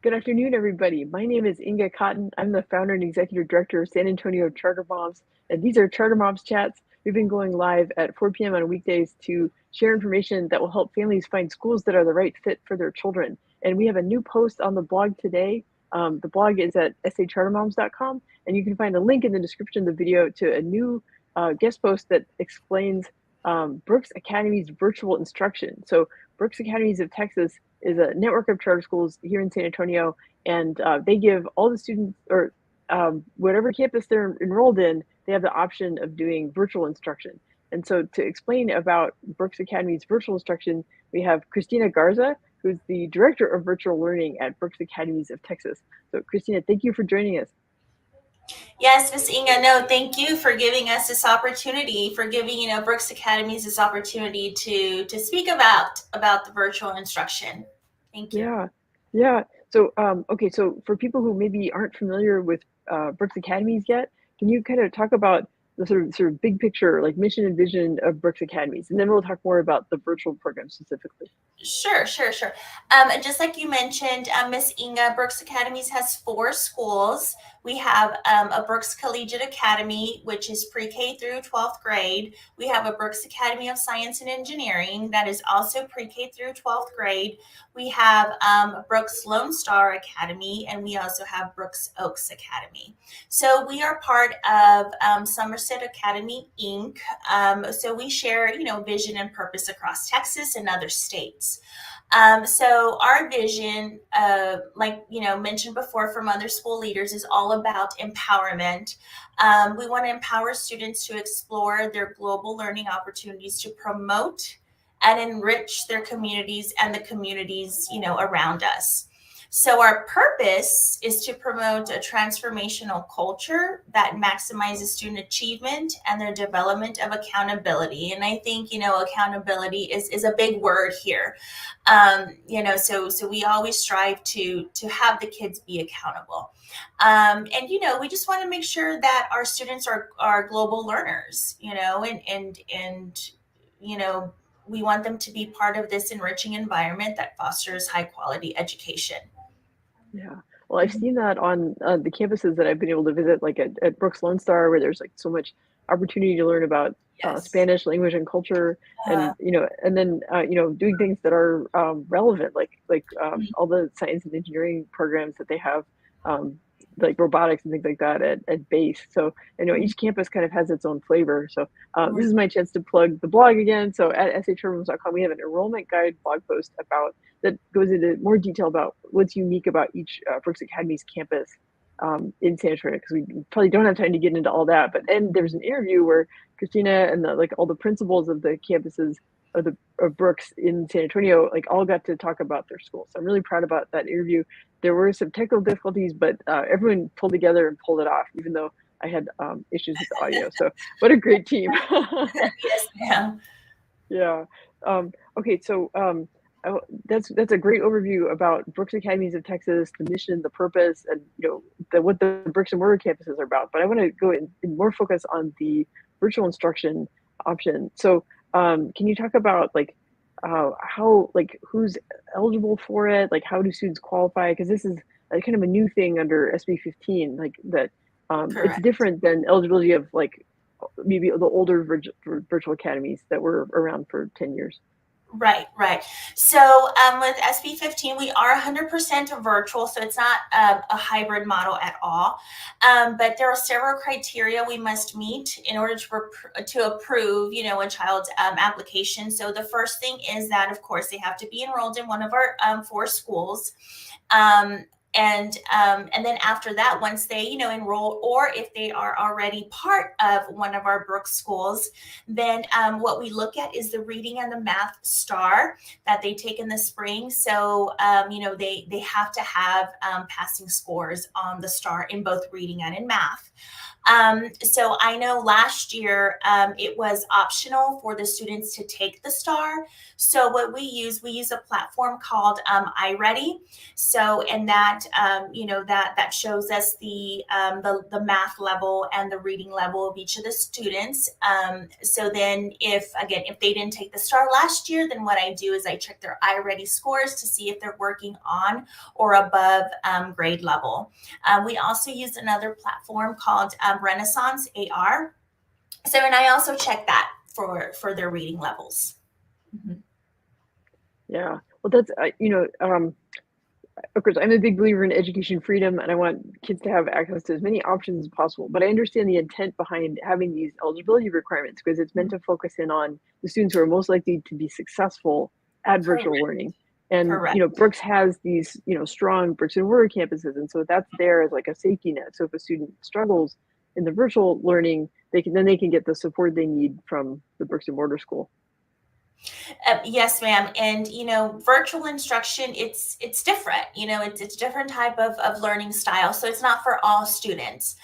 Good afternoon, everybody. My name is Inga Cotton. I'm the founder and executive director of San Antonio Charter Moms, and these are Charter Moms Chats. We've been going live at 4 p.m. on weekdays to share information that will help families find schools that are the right fit for their children. And we have a new post on the blog today. The blog is at sachartermoms.com, and you can find a link in the description of the video to a new guest post that explains Brooks Academies Virtual Instruction. So Brooks Academies of Texas is a network of charter schools here in San Antonio, and they give all the students, or whatever campus they're enrolled in, they have the option of doing virtual instruction. And so to explain about Brooks Academy's virtual instruction, we have Christina Garza, who's the director of virtual learning at Brooks Academies of Texas. So Christina, thank you for joining us. Yes, Miss Inga. No, thank you for giving us this opportunity, for giving Brooks Academies this opportunity to speak about the virtual instruction. Thank you. Yeah. So okay, so for people who maybe aren't familiar with Brooks Academies yet, can you kind of talk about the sort of big picture, like mission and vision of Brooks Academies, and then we'll talk more about the virtual program specifically. Sure. Just like you mentioned, Miss Inga, Brooks Academies has 4 schools. We have a Brooks Collegiate Academy, which is pre-K through 12th grade. We have a Brooks Academy of Science and Engineering that is also pre-K through 12th grade. We have Brooks Lone Star Academy, and we also have Brooks Oaks Academy. So we are part of Somerset Academy, Inc. So we share, vision and purpose across Texas and other states. So our vision, like mentioned before from other school leaders, is all about empowerment. We want to empower students to explore their global learning opportunities, to promote and enrich their communities and the communities around us. So our purpose is to promote a transformational culture that maximizes student achievement and their development of accountability. And I think, accountability is a big word here. So we always strive to have the kids be accountable. And, we just want to make sure that our students are global learners, and we want them to be part of this enriching environment that fosters high quality education. Yeah. Well, I've seen that on the campuses that I've been able to visit, like at Brooks Lone Star, where there's like so much opportunity to learn about Yes. Spanish language and culture, and and then doing things that are relevant, like all the science and engineering programs that they have, like robotics and things like that at base. So each campus kind of has its own flavor. So this is my chance to plug the blog again. So at shrooms.com, we have an enrollment guide blog post that goes into more detail about what's unique about each Brooks Academy's campus in San Antonio, because we probably don't have time to get into all that. But then there's an interview where Christina and all the principals of the campuses of Brooks in San Antonio all got to talk about their school. So I'm really proud about that interview. There were some technical difficulties, but everyone pulled together and pulled it off, even though I had issues with the audio. So what a great team. Yes, ma'am. Yeah. Okay, so that's a great overview about Brooks Academies of Texas, the mission, the purpose, and what the bricks and mortar campuses are about. But I want to go in more focus on the virtual instruction option. So can you talk about how who's eligible for it? Like, how do students qualify? Because this is kind of a new thing under SB 15, that it's different than eligibility of maybe the older virtual academies that were around for 10 years. Right. So with SB 15, we are 100% virtual, so it's not a hybrid model at all. But there are several criteria we must meet in order to approve, a child's application. So the first thing is that, of course, they have to be enrolled in one of our 4 schools. And then after that, once they, enroll, or if they are already part of one of our Brooks schools, then what we look at is the reading and the math star that they take in the spring. So, they have to have passing scores on the star in both reading and in math. So I know last year it was optional for the students to take the star. So what we use a platform called iReady. So, and that that that shows us the math level and the reading level of each of the students. So then if they didn't take the STAR last year, then what I do is I check their iReady scores to see if they're working on or above grade level. We also use another platform called Renaissance AR. So, and I also check that for their reading levels. Mm-hmm. Yeah, well, that's of course, I'm a big believer in education freedom, and I want kids to have access to as many options as possible. But I understand the intent behind having these eligibility requirements, because it's meant to focus in on the students who are most likely to be successful at virtual learning. And Correct. Brooks has these strong bricks and mortar campuses, and so that's there as like a safety net. So if a student struggles in the virtual learning, they can get the support they need from the bricks and mortar school. Yes, ma'am. And virtual instruction, it's different. It's a different type of learning style. So it's not for all students.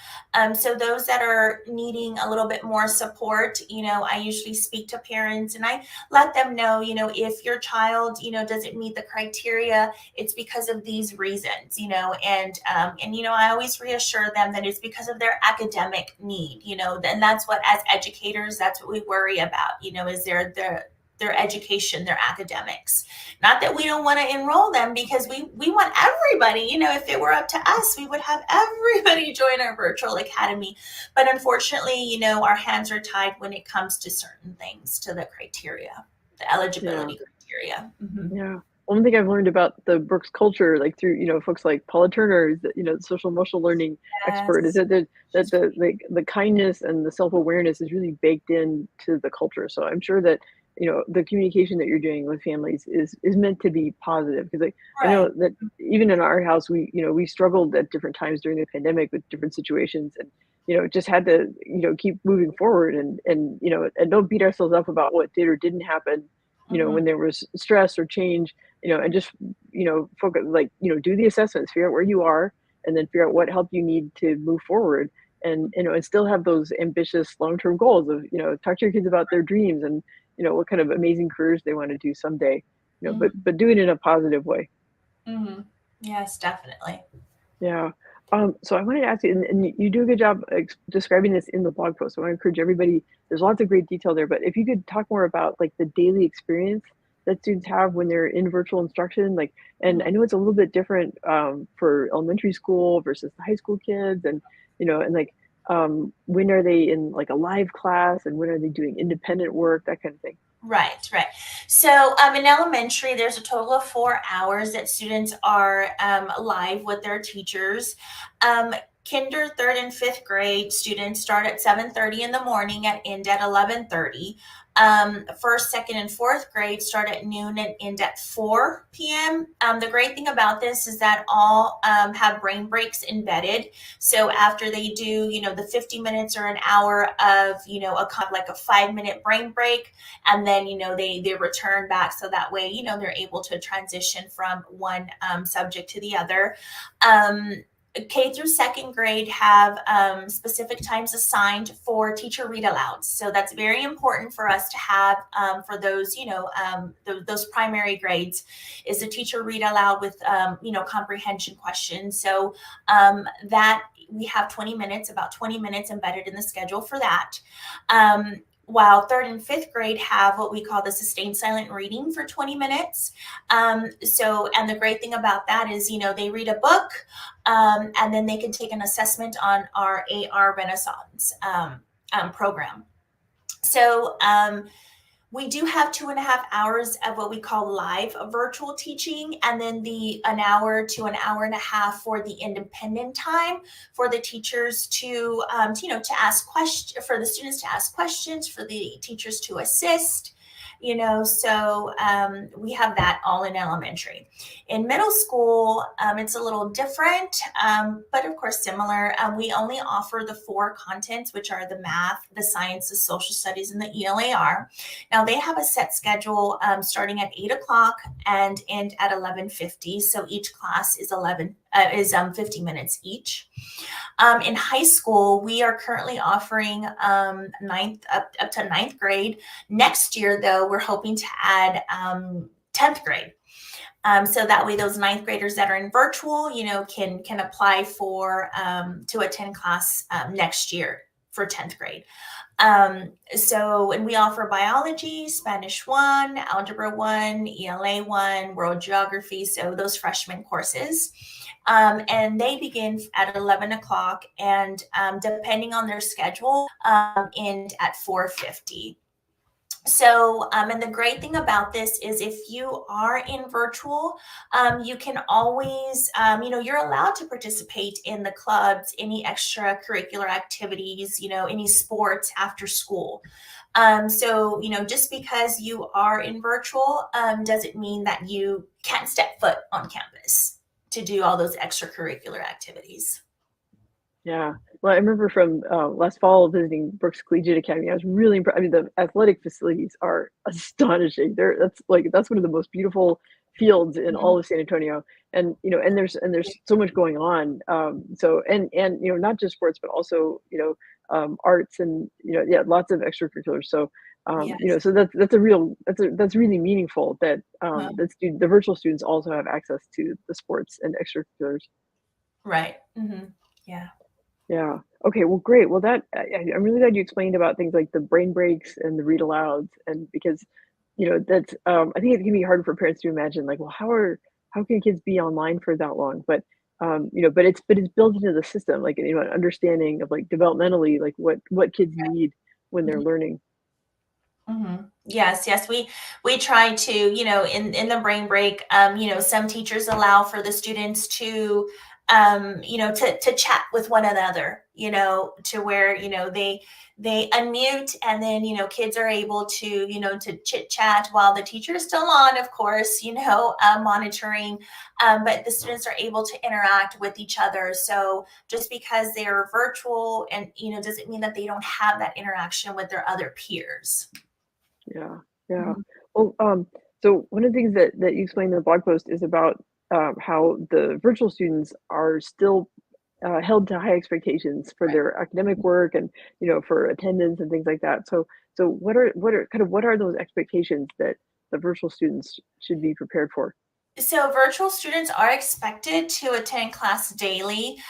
So those that are needing a little bit more support, I usually speak to parents and I let them know, if your child, doesn't meet the criteria, it's because of these reasons, and I always reassure them that it's because of their academic need, and that's what, as educators, that's what we worry about, is their education, their academics. Not that we don't want to enroll them, because we want everybody, if it were up to us, we would have everybody join our virtual academy. But unfortunately, our hands are tied when it comes to certain things, to the criteria, the eligibility criteria. Mm-hmm. Yeah. One thing I've learned about the Brooks culture, like through folks like Paula Turner, is that, the social emotional learning expert, is that the kindness and the self-awareness is really baked into the culture. So I'm sure that the communication that you're doing with families is meant to be positive, because I know that even in our house, we struggled at different times during the pandemic with different situations, and just had to keep moving forward, and don't beat ourselves up about what did or didn't happen, Mm-hmm. when there was stress or change, and just focus, like do the assessments, figure out where you are, and then figure out what help you need to move forward, and and still have those ambitious long-term goals of talk to your kids about their dreams, and what kind of amazing careers they want to do someday, Mm-hmm. but do it in a positive way. Mm-hmm. Yes, definitely. Yeah. So I wanted to ask you, and you do a good job describing this in the blog post. So I want to encourage everybody. There's lots of great detail there, but if you could talk more about like the daily experience that students have when they're in virtual instruction, like, and I know it's a little bit different for elementary school versus the high school kids, and and like when are they in like a live class, and when are they doing independent work, that kind of thing. Right. So in elementary, there's a total of 4 hours that students are live with their teachers. Kinder, third and fifth grade students start at 7:30 in the morning and end at 11:30. First, second, and fourth grade start at noon and end at 4 p.m. The great thing about this is that all have brain breaks embedded. So after they do, the 50 minutes or an hour of, a 5-minute brain break, and then, they return back. So that way, they're able to transition from one subject to the other. K through second grade have specific times assigned for teacher read alouds. So that's very important for us to have for those, those primary grades, is a teacher read aloud with, comprehension questions. So that we have about 20 minutes embedded in the schedule for that. While third and fifth grade have what we call the sustained silent reading for 20 minutes. And the great thing about that is, they read a book, and then they can take an assessment on our AR Renaissance program. So we do have 2.5 hours of what we call live virtual teaching, and then an hour to an hour and a half for the independent time for the teachers to ask questions, for the students to ask questions, for the teachers to assist. So we have that all in elementary. In middle school, it's a little different, but of course similar. We only offer the 4 contents, which are the math, the science, the social studies, and the ELAR. Now they have a set schedule starting at 8 o'clock and end at 11:50. So each class is 50 minutes each. In high school, we are currently offering up to ninth grade. Next year, though, we're hoping to add 10th grade. So that way those ninth graders that are in virtual, can apply for to attend class next year for 10th grade. And we offer biology, Spanish 1, Algebra 1, ELA 1, World Geography, so those freshman courses. And they begin at 11 o'clock and depending on their schedule, end at 4:50. So, and the great thing about this is if you are in virtual, you can always, you're allowed to participate in the clubs, any extracurricular activities, any sports after school. So, just because you are in virtual doesn't mean that you can't step foot on campus to do all those extracurricular activities. Yeah. Well, I remember from last fall visiting Brooks Collegiate Academy. I was really impressed. I mean, the athletic facilities are astonishing. That's one of the most beautiful fields in all Mhm. of San Antonio. And there's so much going on. And not just sports, but also arts and yeah, lots of extracurriculars. So Yes. so that's really meaningful that the virtual students also have access to the sports and extracurriculars. Right. Yeah. Yeah. Okay. Well, great. Well, I'm really glad you explained about things like the brain breaks and the read alouds, and because, that's I think it can be hard for parents to imagine, like, well, how can kids be online for that long? But it's built into the system, like an understanding of like developmentally, like what kids need when they're Mhm. learning. Yes, yes, we try to, in the brain break, some teachers allow for the students to, to chat with one another, to where, they unmute and then, kids are able to, to chit chat while the teacher is still on, of course, monitoring, but the students are able to interact with each other. So just because they are virtual and, doesn't mean that they don't have that interaction with their other peers. Yeah. Yeah. Mhm. Well, so one of the things that you explained in the blog post is about how the virtual students are still held to high expectations for Right. their academic work and for attendance and things like that. So what are those expectations that the virtual students should be prepared for? So virtual students are expected to attend class daily,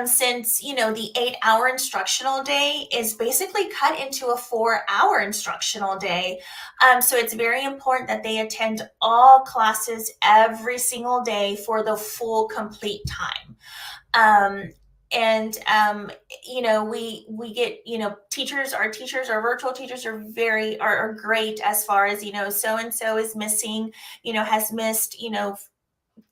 since the 8-hour instructional day is basically cut into a 4-hour instructional day. So it's very important that they attend all classes every single day for the full complete time. Um, and we get teachers, our virtual teachers are great as far as so and so is missing, has missed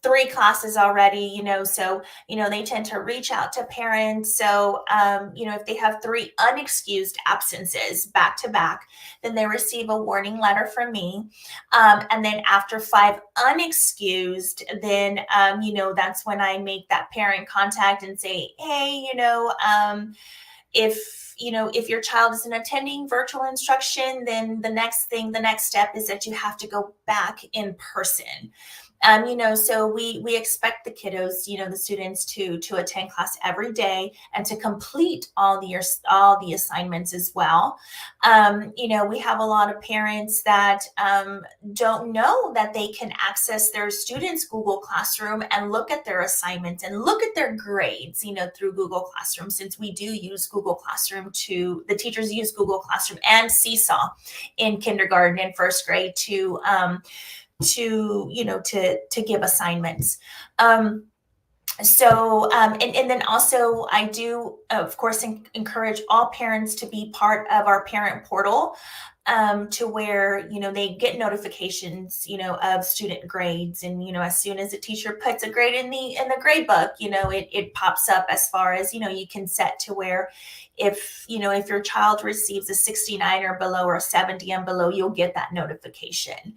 3 classes already, so, they tend to reach out to parents. So, if they have 3 unexcused absences back to back, then they receive a warning letter from me. And then after 5 unexcused, then, that's when I make that parent contact and say, hey, if your child isn't attending virtual instruction, then the next step is that you have to go back in person. So we expect the kiddos, the students to attend class every day and to complete all the assignments as well. We have a lot of parents that don't know that they can access their students' Google Classroom and look at their assignments and look at their grades, through Google Classroom. Since we do use Google Classroom the teachers use Google Classroom and Seesaw in kindergarten and first grade to give assignments. And then also I do of course encourage all parents to be part of our parent portal, to where they get notifications of student grades. And as soon as a teacher puts a grade in the grade book, it pops up as far as you can set to where if your child receives a 69 or below or a 70 and below, you'll get that notification.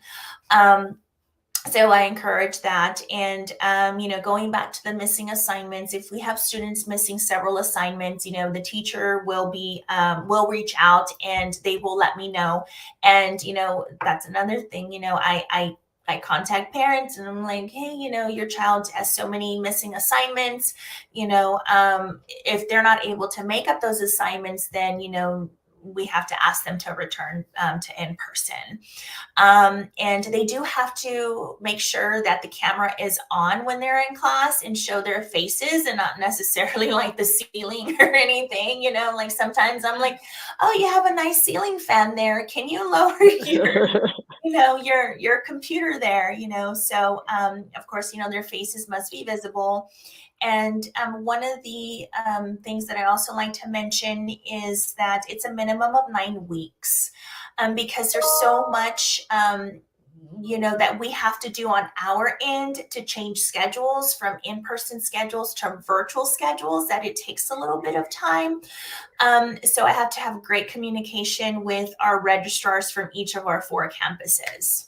So I encourage that. And, going back to the missing assignments, if we have students missing several assignments, the teacher will reach out and they will let me know. And, that's another thing, I contact parents and I'm like, hey, your child has so many missing assignments, if they're not able to make up those assignments, then, we have to ask them to return to in-person. And they do have to make sure that the camera is on when they're in class and show their faces and not necessarily like the ceiling or anything, like sometimes I'm like, oh, you have a nice ceiling fan there. Can you lower your computer there, so of course, their faces must be visible. And one of the things that I also like to mention is that it's a minimum of 9 weeks, because there's so much that we have to do on our end to change schedules from in-person schedules to virtual schedules, that it takes a little bit of time. So I have to have great communication with our registrars from each of our 4 campuses.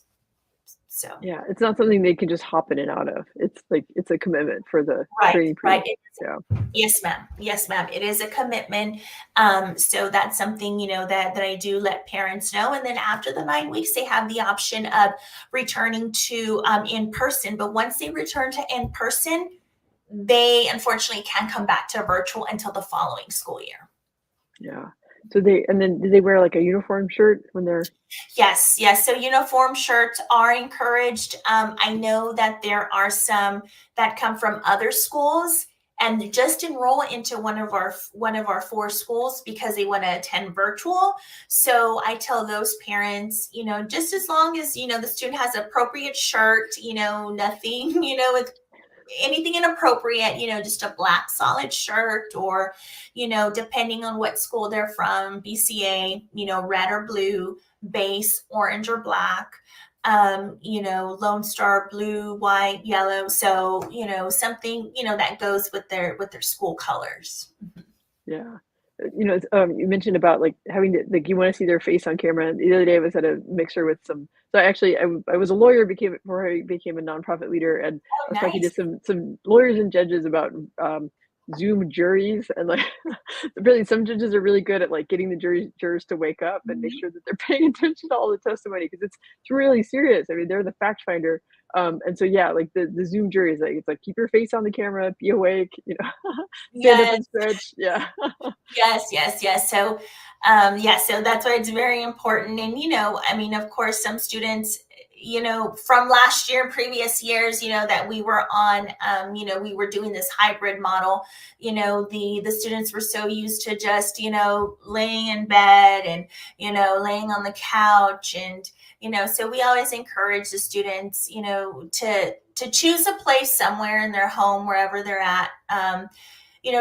So Yeah, it's not something they can just hop in and out of. It's like, it's a commitment for the training right. period. Yeah. Yes, ma'am. Yes, ma'am. It is a commitment. So that's something, that I do let parents know. And then after the 9 weeks, they have the option of returning to in person. But once they return to in person, they unfortunately can't come back to virtual until the following school year. Yeah. So then do they wear like a uniform shirt when they're? Yes. So uniform shirts are encouraged. I know that there are some that come from other schools and just enroll into one of our 4 schools because they want to attend virtual. So I tell those parents, just as long as the student has appropriate shirt, nothing, with anything inappropriate, just a black solid shirt, or depending on what school they're from, BCA, red or blue, base orange or black, Lone Star blue, white, yellow. So something that goes with their school colors. Yeah. You mentioned about like having to, like, you want to see their face on camera. The other day I was at a mixer with some, so actually I was a lawyer before I became a nonprofit leader, and Oh, I was talking to nice. some lawyers and judges about Zoom juries, and like really some judges are really good at like getting the jurors to wake up and make Mhm. sure that they're paying attention to all the testimony, because it's really serious. I mean, they're the fact finder. And so yeah, like the Zoom jury is like, it's like, keep your face on the camera, be awake, stand up Yes. and stretch. Yeah. Yes. So, so that's why it's very important. And, I mean, of course, some students, from last year, previous years, that we were on, we were doing this hybrid model, the students were so used to just, laying in bed and, laying on the couch. And, so we always encourage the students, to choose a place somewhere in their home, wherever they're at,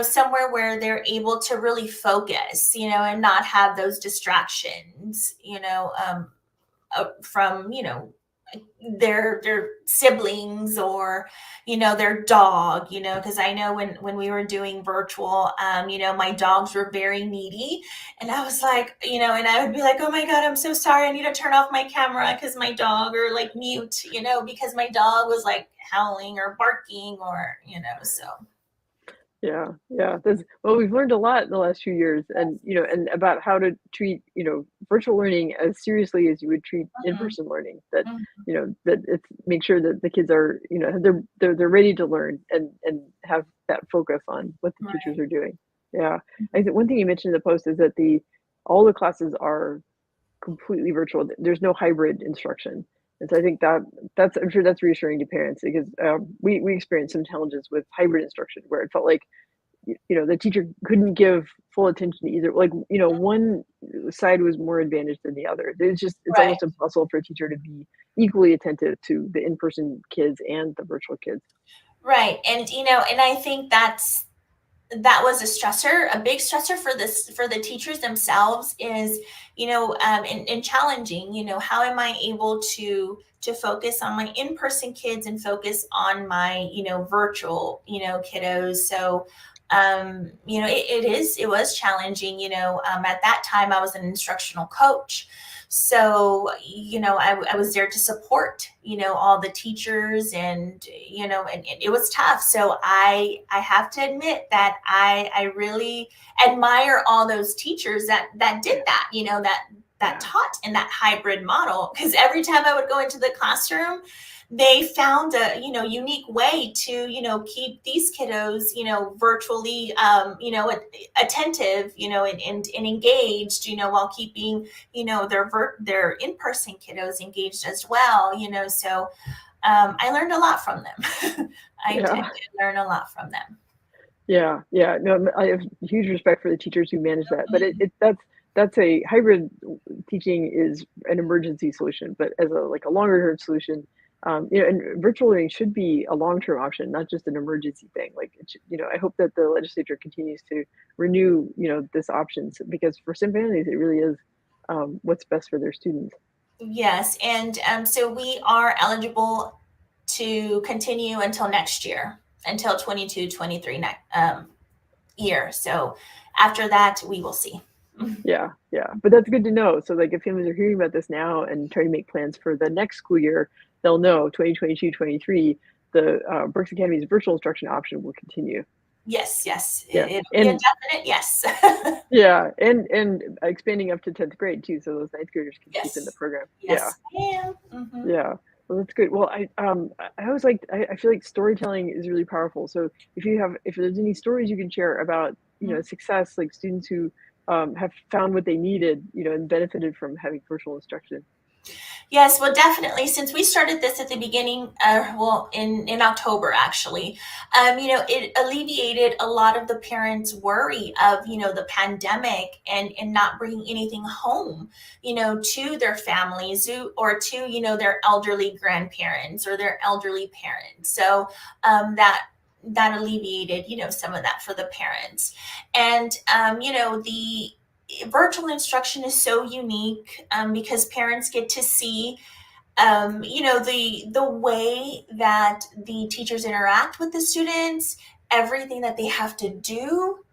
somewhere where they're able to really focus, and not have those distractions, from, their siblings or, their dog, because I know when we were doing virtual, my dogs were very needy, and I was like, and I would be like, oh my God, I'm so sorry. I need to turn off my camera because my dog, or like mute, because my dog was like howling or barking, or, so. Yeah, yeah. Well, we've learned a lot in the last few years, and and about how to treat virtual learning as seriously as you would treat Mhm. in-person learning. That Mhm. that it's make sure that the kids are they're ready to learn, and have that focus on what the teachers Right. are doing. Yeah, I think one thing you mentioned in the post is that the all the classes are completely virtual. There's no hybrid instruction. And so I think that's I'm sure that's reassuring to parents, because we experienced some challenges with hybrid instruction where it felt like the teacher couldn't give full attention to either. Like one side was more advantaged than the other. It's Right. almost impossible for a teacher to be equally attentive to the in-person kids and the virtual kids. Right. And and I think that was a big stressor for the teachers themselves, is, and challenging, how am I able to focus on my in-person kids and focus on my, virtual, kiddos. So it was challenging. At that time I was an instructional coach, so I was there to support all the teachers, and and it was tough. So I have to admit that I really admire all those teachers that did that, that Yeah. taught in that hybrid model, because every time I would go into the classroom, they found a, unique way to, keep these kiddos, virtually, attentive, and engaged, while keeping, their in-person kiddos engaged as well, so I learned a lot from them. I did Yeah. learn a lot from them. Yeah, yeah. No, I have huge respect for the teachers who manage that, but that's a hybrid teaching is an emergency solution, but as a longer term solution, and virtual learning should be a long term option, not just an emergency thing. Like, I hope that the legislature continues to renew, this options because for some families, it really is what's best for their students. Yes, and so we are eligible to continue until next year, until 22-23 year. So after that, we will see. Yeah, yeah, but that's good to know. So, like, if families are hearing about this now and trying to make plans for the next school year, they'll know 2022-23, the Brooks Academies virtual instruction option will continue. Yes, yes, Yeah, it'll be a and definite yes. yeah, and expanding up to 10th grade too, so those ninth graders can keep in the Yes, program. Yeah, yes, ma'am. Hmm. yeah. Well, that's good. Well, I always like I feel like storytelling is really powerful. So if there's any stories you can share about success, like students who have found what they needed, and benefited from having virtual instruction. Yes, well, definitely. Since we started this at the beginning, well, in October actually, it alleviated a lot of the parents' worry of the pandemic and not bringing anything home, to their families or to their elderly grandparents or their elderly parents. So that alleviated some of that for the parents, and the virtual instruction is so unique because parents get to see the way that the teachers interact with the students, everything that they have to do,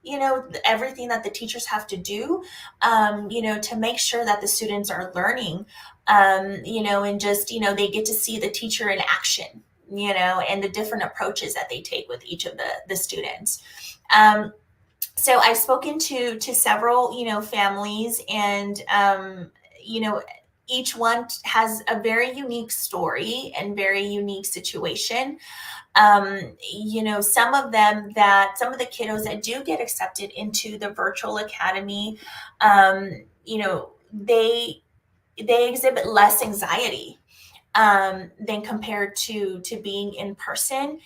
everything that the teachers have to do, to make sure that the students are learning, and just they get to see the teacher in action, and the different approaches that they take with each of the students. So I've spoken to several families, and each one has a very unique story and very unique situation. Some of the kiddos that do get accepted into the virtual academy, they exhibit less anxiety than compared to being in person,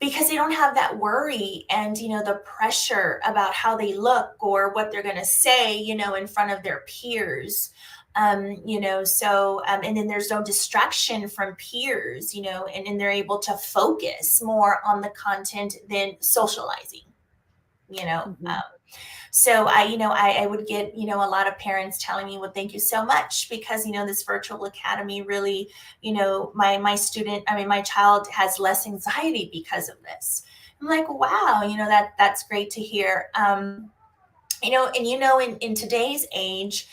because they don't have that worry and the pressure about how they look or what they're going to say in front of their peers. And then there's no distraction from peers, and they're able to focus more on the content than socializing, you know Mhm. um, so I would get a lot of parents telling me, well, thank you so much, because this virtual academy really, my student, I mean, my child has less anxiety because of this. I'm like, wow, that's great to hear. And in today's age,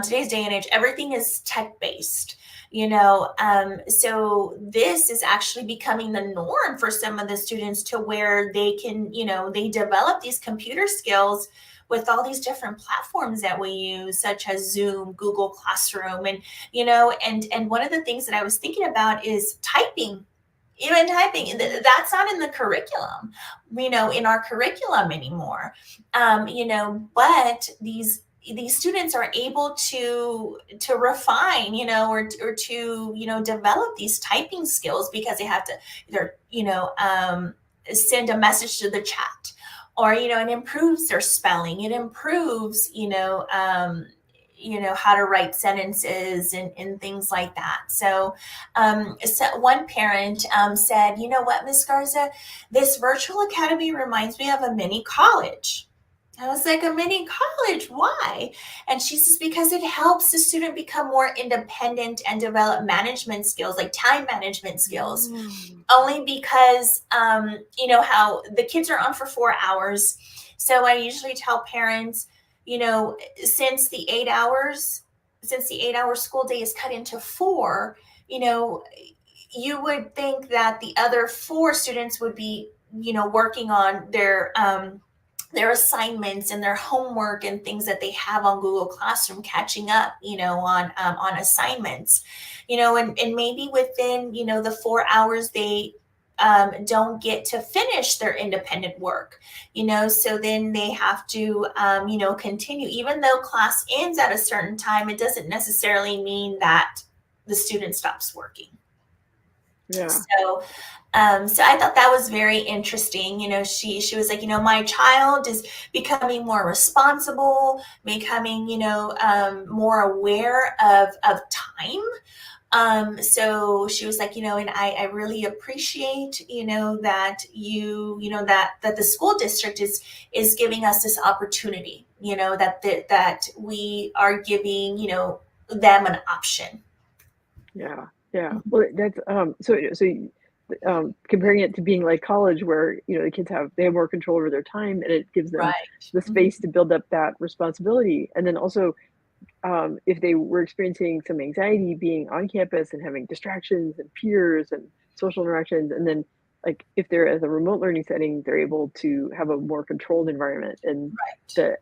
today's day and age, everything is tech based. So this is actually becoming the norm for some of the students, to where they can, they develop these computer skills with all these different platforms that we use, such as Zoom, Google Classroom, and one of the things that I was thinking about is typing. Even typing, that's not in the curriculum, in our curriculum anymore. But these students are able to refine, or to develop these typing skills, because they have to either send a message to the chat, or it improves their spelling, it improves how to write sentences and things like that. So one parent said, you know what, Miss Garza, this virtual academy reminds me of a mini college. I was like, a mini college? Why? And she says, because it helps the student become more independent and develop management skills, like time management skills. Mm. Only because, how the kids are on for 4 hours. So I usually tell parents, since the 8 hours, since the 8 hour school day is cut into four, you know, you would think that the other four students would be, working on their assignments and their homework and things that they have on Google Classroom, catching up, on assignments, and maybe within, the 4 hours they don't get to finish their independent work, so then they have to, continue. Even though class ends at a certain time, it doesn't necessarily mean that the student stops working. Yeah. So I thought that was very interesting. She was like, my child is becoming more responsible, becoming, more aware of time. So she was like, and I really appreciate, that that the school district is giving us this opportunity, that we are giving, them an option. Yeah. Yeah. Well, that's comparing it to being like college where, the kids they have more control over their time and it gives them Right. the space to build up that responsibility. And then also, if they were experiencing some anxiety being on campus and having distractions and peers and social interactions, and then like if they're as a remote learning setting, they're able to have a more controlled environment and Right. the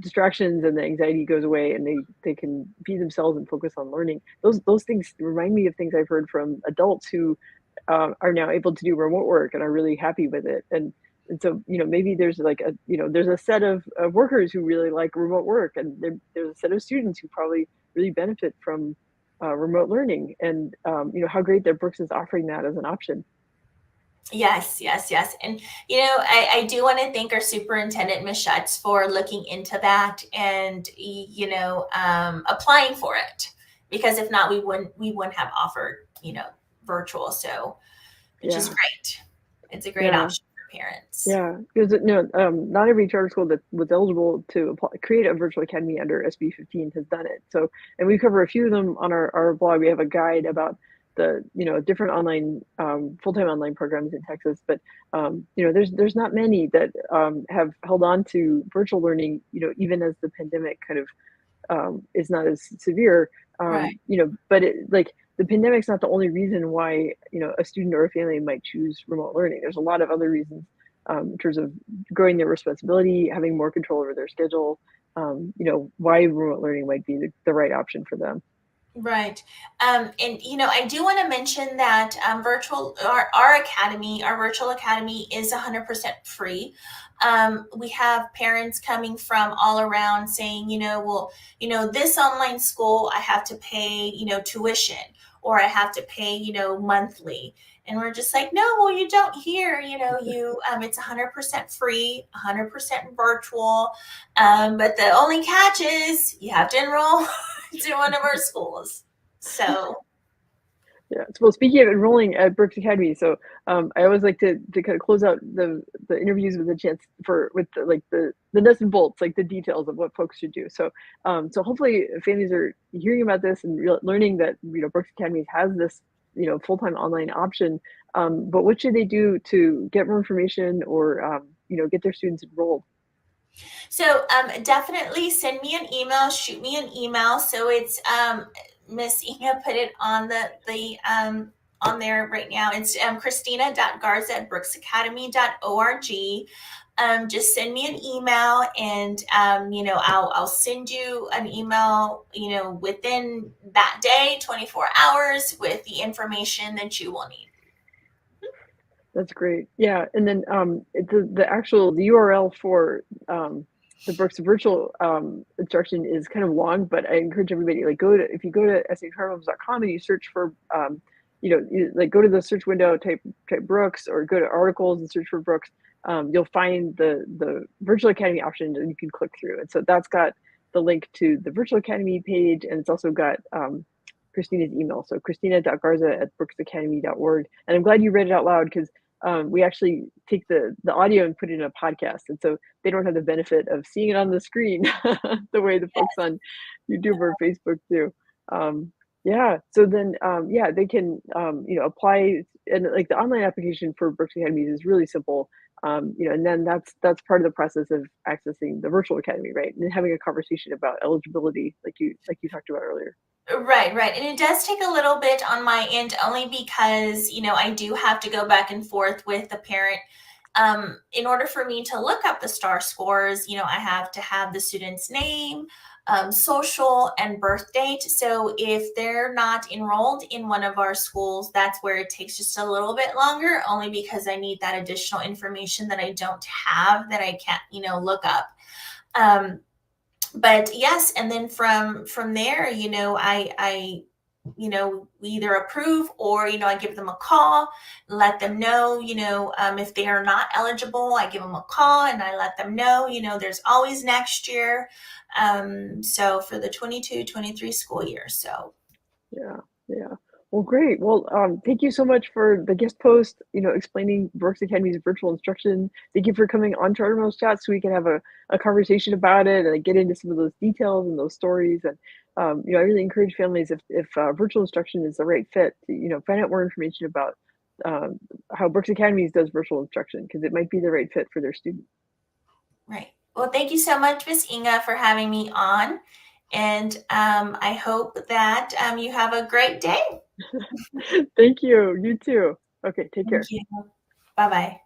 distractions and the anxiety goes away and they can be themselves and focus on learning. Those things remind me of things I've heard from adults who are now able to do remote work and are really happy with it. And so, maybe there's like there's a set of workers who really like remote work, and there's a set of students who probably really benefit from remote learning. And how great that Brooks is offering that as an option. Yes, yes, yes. And, I do want to thank our superintendent, Ms. Schutz, for looking into that and, applying for it. Because if not, we wouldn't have offered, virtual. So, which is Yeah, great. It's a great yeah, option for parents. yeah. Because not every charter school that was eligible to create a virtual academy under SB 15 has done it. So, and we cover a few of them on our blog. We have a guide about the different online full-time online programs in Texas, but there's not many that have held on to virtual learning, even as the pandemic kind of is not as severe. Right. But like the pandemic's not the only reason why a student or a family might choose remote learning. There's a lot of other reasons in terms of growing their responsibility, having more control over their schedule. Why remote learning might be the right option for them. Right. And I do want to mention that our academy, our virtual academy is 100% free. We have parents coming from all around saying, well, this online school, I have to pay, tuition, or I have to pay, monthly. And we're just like, no, well, you don't here, it's 100% free, 100% virtual. But the only catch is you have to enroll to one of our schools. So Yeah. Well, speaking of enrolling at Brooks Academy, so I always like to kind of close out the interviews with a chance with the nuts and bolts, like the details of what folks should do. So hopefully families are hearing about this and learning that Brooks Academy has this full-time online option. But what should they do to get more information or get their students enrolled? definitely send me an email, shoot me an email. So it's Miss Inga put it on on there right now. It's Christina.Garza at brooksacademy.org. Just send me an email and I'll send you an email, within that day, 24 hours, with the information that you will need. That's great. Yeah, and then the URL for the Brooks virtual instruction is kind of long, but I encourage everybody if you go to sacharthomes.com and you search for go to the search window, type Brooks, or go to articles and search for Brooks. You'll find the virtual academy option and you can click through. And so that's got the link to the virtual academy page, and it's also got Christina's email. So Christina.Garza at brooksacademy.org. And I'm glad you read it out loud because we actually take the audio and put it in a podcast. And so they don't have the benefit of seeing it on the screen the way the folks on YouTube or Facebook do. Yeah. So then, they can, apply, and like the online application for Brooks Academies is really simple. And then that's part of the process of accessing the virtual academy, right? And having a conversation about eligibility, like you talked about earlier. Right, right. And it does take a little bit on my end only because, I do have to go back and forth with the parent In order for me to look up the STAR scores, I have to have the student's name, social, and birth date. So if they're not enrolled in one of our schools, that's where it takes just a little bit longer, only because I need that additional information that I don't have, that I can't, look up. But yes, and then from there, we either approve, or I give them a call, let them know, if they are not eligible, I give them a call and I let them know, there's always next year. So for the 22-23 school year. So Yeah, yeah. Well, great. Well, thank you so much for the guest post, explaining Brooks Academy's virtual instruction. Thank you for coming on Charter Mouse Chat so we can have a conversation about it and get into some of those details and those stories. And, I really encourage families, if virtual instruction is the right fit, to, find out more information about how Brooks Academies does virtual instruction, because it might be the right fit for their students. right. Well, thank you so much, Miss Inga, for having me on. And I hope that you have a great day. Thank you. You too. Okay, take Thank care. you. Bye-bye.